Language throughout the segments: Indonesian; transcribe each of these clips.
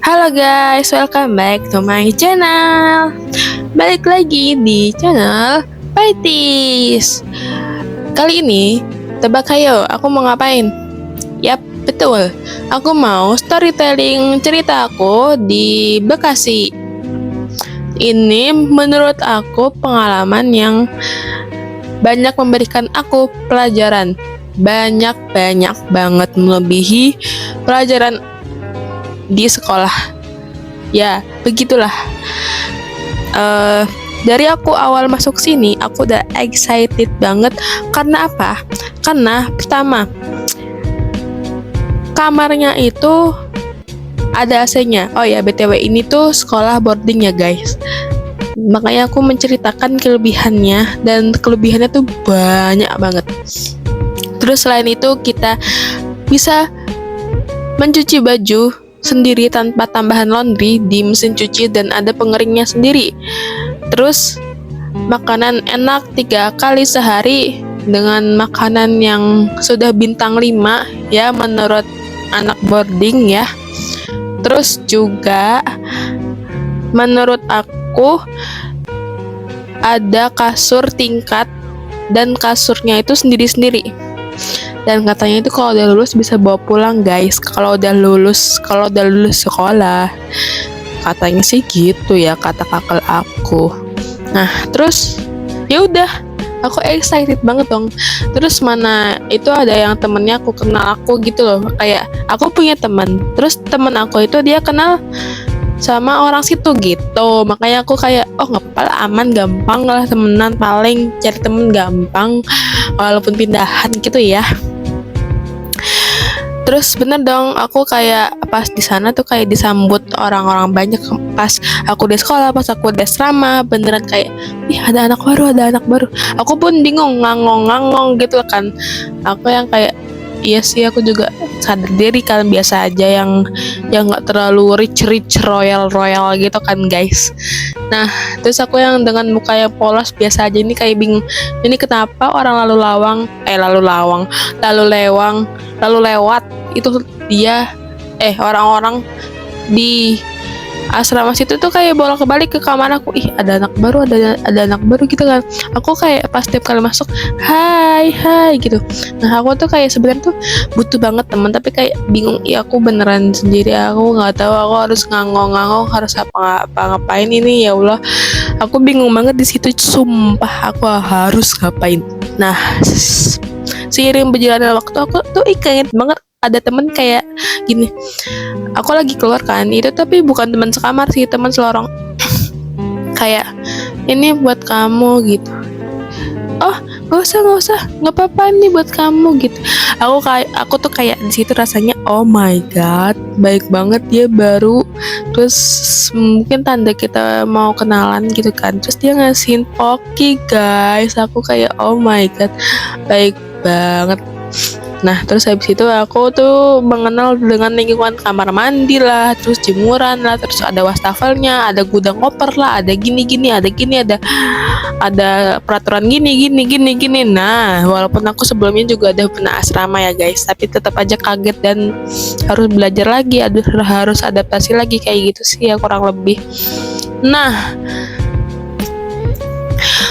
Halo guys, welcome back to my channel. Balik lagi di channel Paitis. Kali ini, tebak ayo, aku mau ngapain? Yap, betul. Aku mau storytelling cerita aku di Bekasi. Ini menurut aku pengalaman yang banyak memberikan aku pelajaran. Banyak banget melebihi pelajaran di sekolah. Ya, begitulah. Dari aku awal masuk sini, aku udah excited banget. Karena apa? Karena pertama, kamarnya itu ada AC-nya. Oh ya, BTW ini tuh sekolah boarding ya guys. Makanya aku menceritakan kelebihannya, dan kelebihannya tuh banyak banget. Terus selain itu kita bisa mencuci baju sendiri tanpa tambahan laundry di mesin cuci, dan ada pengeringnya sendiri. Terus makanan enak 3 kali sehari dengan makanan yang sudah bintang 5 ya menurut anak boarding ya. Terus juga menurut aku ada kasur tingkat, dan kasurnya itu sendiri-sendiri. Dan katanya itu kalau udah lulus bisa bawa pulang guys. Kalau udah lulus sekolah. Katanya sih gitu ya kata kakak aku. Nah, terus ya udah, aku excited banget dong. Terus mana itu ada yang temennya aku kenal aku gitu loh. Kayak aku punya teman. Terus temen aku itu dia kenal sama orang situ gitu. Makanya aku kayak nggak apa-apa lah, aman, gampang lah temenan, paling cari temen gampang walaupun pindahan gitu ya. Terus bener dong, aku kayak pas di sana tuh kayak disambut orang-orang banyak. Pas aku di sekolah, pas aku di asrama, beneran kayak ih ada anak baru. Aku pun bingung, ngangong gitu kan. Aku yang kayak iya sih, aku juga sadar diri kan, biasa aja yang nggak terlalu rich royal gitu kan guys. Nah, terus aku yang dengan muka yang polos biasa aja ini kayak bingung, ini kenapa orang lalu lewat itu dia orang-orang di asrama situ tuh kayak bolak-balik ke kamar aku. Ih, ada anak baru gitu kan. Aku kayak pas tiap kali masuk hai gitu. Nah, aku tuh kayak sebenarnya tuh butuh banget teman, tapi kayak bingung. Ya aku beneran sendiri, aku nggak tahu aku harus ngangong harus ngapain ini, ya Allah. Aku bingung banget di situ, sumpah aku harus ngapain. Nah, seiring berjalannya waktu aku tuh inget banget ada temen kayak gini. Aku lagi keluar kan, itu tapi bukan teman sekamar sih, teman selorong. Kayak ini buat kamu gitu. Oh, nggak usah, nggak apa-apa, ini buat kamu gitu. Aku tuh kayak di situ rasanya oh my god, baik banget, dia baru. Terus mungkin tanda kita mau kenalan gitu kan. Terus dia ngasihin poki guys. Aku kayak oh my god, baik banget. Nah, terus habis itu aku tuh mengenal dengan lingkungan kamar mandi lah, terus jemuran lah, terus ada wastafelnya, ada gudang koper lah, ada gini, ada peraturan gini. Nah, walaupun aku sebelumnya juga udah pernah asrama ya guys, tapi tetap aja kaget dan harus belajar lagi, harus adaptasi lagi kayak gitu sih ya kurang lebih. Nah,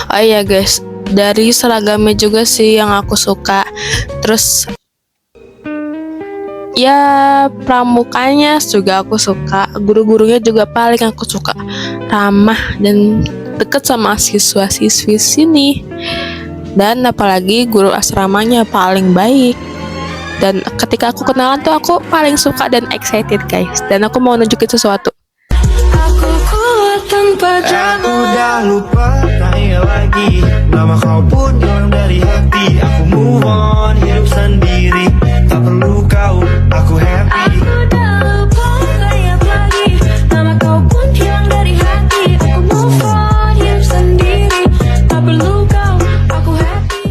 oh iya guys, dari seragamnya juga sih yang aku suka. Terus ya pramukanya juga aku suka, guru-gurunya juga paling aku suka, ramah dan deket sama siswa-siswi sini. Dan apalagi guru asramanya paling baik. Dan ketika aku kenalan tuh aku paling suka dan excited guys. Dan aku mau nunjukin sesuatu. Aku kuat tanpa drama. Aku udah lupa, tanya lagi. Nama kau pun hilang dari hati. Aku move on, hidup sendiri. Tak perlu kau, aku happy. Aku udah lupa, tanya lagi. Nama kau pun hilang dari hati. Aku move on, hidup sendiri. Tak perlu kau, aku happy.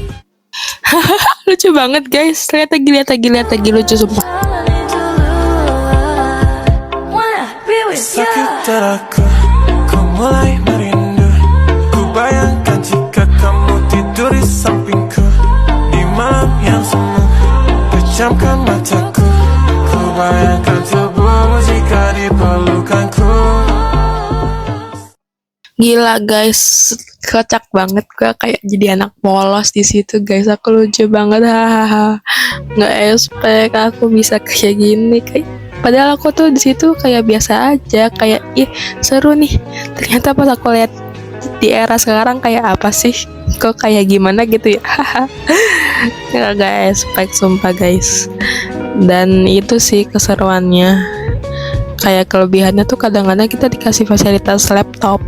Lucu banget guys. Lihat lagi lucu sumpah. Sakit teraka, kau mulai merindu. Ku bayangkan jika kamu tidur di sampingku di malam yang semu. Pejamkan mataku, ku bayangkan tubuhmu jika dipeluk. Gila guys, kocak banget gue kayak jadi anak polos di situ guys. Aku lucu banget, hahaha. Nggak expect aku bisa kayak gini, kayak padahal aku tuh di situ kayak biasa aja, kayak ih seru nih. Ternyata pas aku lihat di era sekarang kayak apa sih? Kok kayak gimana gitu ya? Nggak expect sumpah guys. Dan itu sih keseruannya. Kayak kelebihannya tuh kadang-kadang kita dikasih fasilitas laptop,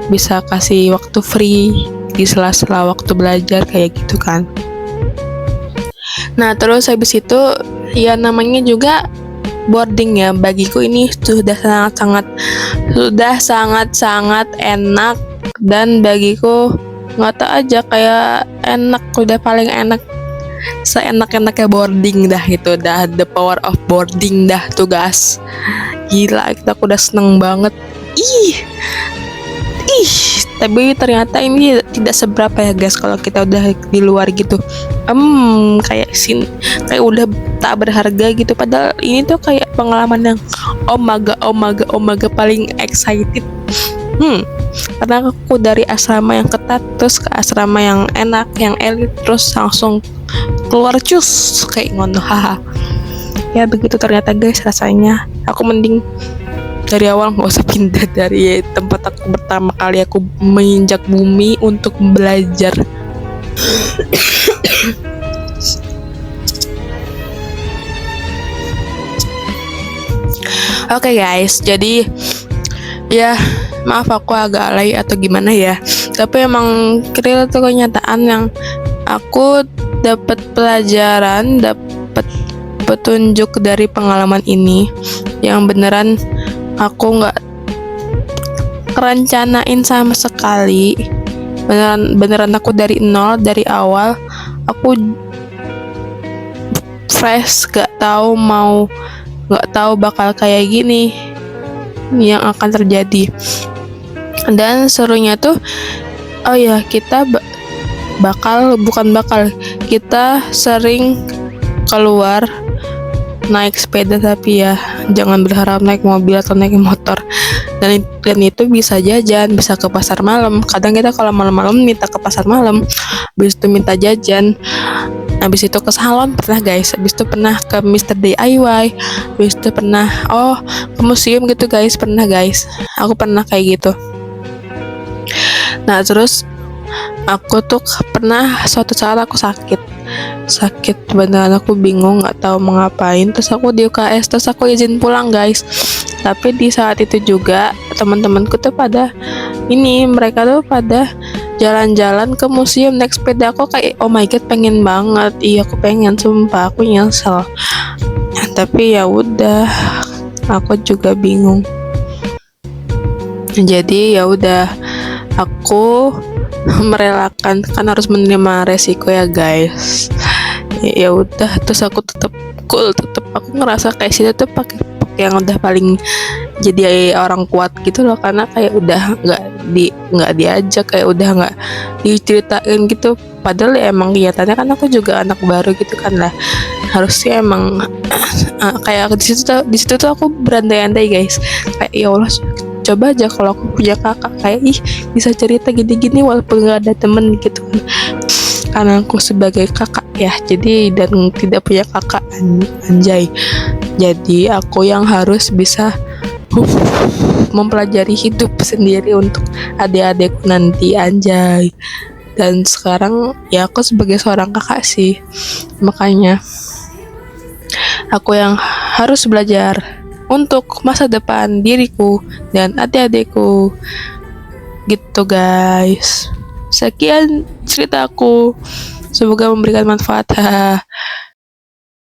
bisa kasih waktu free di sela-sela waktu belajar kayak gitu kan. Nah terus habis itu ya namanya juga boarding ya, bagiku ini sudah sangat enak, dan bagiku nggak tahu aja kayak enak, udah paling enak, seenak-enaknya boarding dah itu, dah the power of boarding dah tuh guys. Gila, aku udah seneng banget. Ih, tapi ternyata ini tidak seberapa ya guys kalau kita udah di luar gitu. Kayak udah tak berharga gitu. Padahal ini tuh kayak pengalaman yang omaga paling excited. Karena aku dari asrama yang ketat terus ke asrama yang enak, yang elit, terus langsung keluar cus kayak ngono, haha. Ya begitu ternyata guys rasanya. Aku mending dari awal nggak usah pindah dari tempat aku pertama kali aku menginjak bumi untuk belajar. Oke guys, jadi ya maaf aku agak alay atau gimana ya, tapi emang real tuh kenyataan yang aku dapat pelajaran, dapat petunjuk dari pengalaman ini yang beneran aku nggak rencanain sama sekali. Beneran aku dari nol, dari awal aku fresh, nggak tahu bakal kayak gini yang akan terjadi. Dan serunya tuh, oh ya kita kita sering keluar naik sepeda, tapi ya jangan berharap naik mobil atau naik motor. Dan itu bisa jajan, bisa ke pasar malam. Kadang kita kalau malam-malam minta ke pasar malam, habis itu minta jajan, habis itu ke salon pernah guys, habis itu pernah ke Mr. DIY, habis itu pernah ke museum gitu guys, pernah guys. Aku pernah kayak gitu. Nah terus aku tuh pernah suatu saat aku sakit beneran, aku bingung nggak tahu mau ngapain, terus aku di UKS, terus aku izin pulang guys. Tapi di saat itu juga teman-temanku tuh mereka tuh pada jalan-jalan ke museum naik sepeda. Aku kayak oh my god pengen banget, iya aku pengen, sumpah aku nyesel. Tapi ya udah, aku juga bingung. Jadi ya udah, aku merelakan, kan harus menerima resiko ya guys. Ya udah, terus aku tetap cool, aku ngerasa kayak situ tuh pakai yang udah paling jadi orang kuat gitu loh, karena kayak udah nggak diajak, kayak udah nggak diceritain gitu. Padahal ya emang kelihatannya kan aku juga anak baru gitu kan lah, harusnya emang kayak di situ tuh aku berandai-andai guys, kayak ya Allah, coba aja kalau aku punya kakak, kayak bisa cerita gini-gini walaupun nggak ada temen gitu kan. Karena aku sebagai kakak ya, jadi dan tidak punya kakak, anjay. Jadi aku yang harus bisa mempelajari hidup sendiri untuk adik-adikku nanti, anjay. Dan sekarang ya aku sebagai seorang kakak sih, makanya aku yang harus belajar untuk masa depan diriku dan adik-adikku gitu guys. Sekian ceritaku, semoga memberikan manfaat.